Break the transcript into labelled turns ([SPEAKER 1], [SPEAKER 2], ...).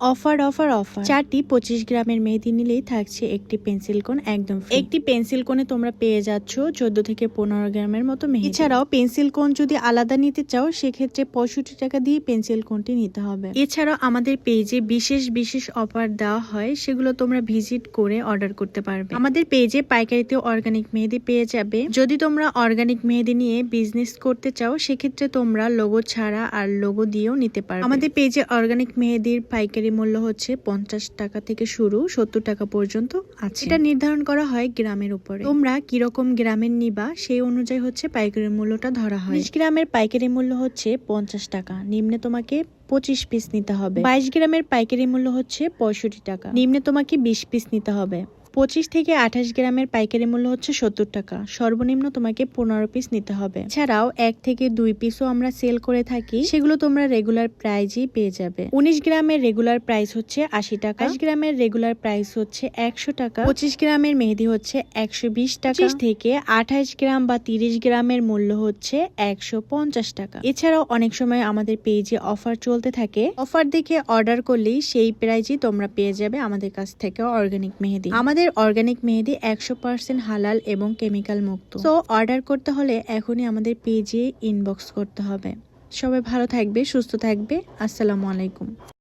[SPEAKER 1] Offer offer offer 4টি 25 গ্রামের মেহেদি নিলেই থাকছে একটি পেন্সিল কোন একদম ফ্রি। একটি পেন্সিল কোণে তোমরা পেয়ে যাচ্ছ 14 থেকে 15 গ্রামের মতো মেহেদি। এছাড়াও পেন্সিল কোণ যদি আলাদা নিতে চাও সেক্ষেত্রে 65 টাকা দিয়ে পেন্সিল কোণটি নিতে হবে। এছাড়াও আমাদের পেজে বিশেষ বিশেষ অফার দেওয়া হয়, সেগুলো তোমরা ভিজিট করে অর্ডার করতে পারবে। আমাদের পেজে পাইকারিতে অর্গানিক মেহেদি পেয়ে যাবে। যদি তোমরা অর্গানিক মেহেদি নিয়ে বিজনেস করতে চাও সেক্ষেত্রে তোমরা লোগো ছাড়া আর লোগো দিয়েও নিতে পারবে। আমাদের পেজে অর্গানিক মেহেদির পাইকারি মূল্য হচ্ছে 50 টাকা থেকে শুরু 70 টাকা পর্যন্ত আছে। এটা নির্ধারণ করা হয় গ্রামের উপরে। তোমরা কিরকম গ্রামের নিবা সেই অনুযায়ী হচ্ছে পাইকারি মূল্যটা ধরা হয়। 20 গ্রামের পাইকারি মূল্য হচ্ছে 50 টাকা, নিম্নে তোমাকে 25 পিস নিতে হবে। 22 গ্রামের পাইকারি মূল্য হচ্ছে 65 টাকা, নিম্নে তোমাকে 20 পিস নিতে হবে। 25 থেকে 28 গ্রামের পাইকারি মূল্য হচ্ছে 70 টাকা, সর্বনিম্ন তোমাকে 15 পিস নিতে হবে। এছাড়াও 1 থেকে 2 পিসও আমরা সেল করে থাকি, সেগুলো তোমরা রেগুলার প্রাইজই পেয়ে যাবে। 19 গ্রামের রেগুলার প্রাইস হচ্ছে 80 টাকা, 20 গ্রামের রেগুলার প্রাইস হচ্ছে 100 টাকা, 25 গ্রামের মেহেদি হচ্ছে 120 টাকা, 25 থেকে 28 গ্রাম বা 30 গ্রামের মূল্য হচ্ছে 150 টাকা। এছাড়াও অনেক সময় আমাদের পেজে অফার চলতে থাকে, অফার দেখে অর্ডার করলেই সেই প্রাইজই তোমরা পেয়ে যাবে আমাদের কাছ থেকে অর্গানিক মেহেদি। আমাদের অর্গানিক মেহেদি 100% হালাল এবং কেমিক্যাল মুক্ত। তো অর্ডার করতে হলে এখনই আমাদের পেজে ইনবক্স করতে হবে। সবাই ভালো থাকবে, সুস্থ থাকবে। আসসালামু আলাইকুম।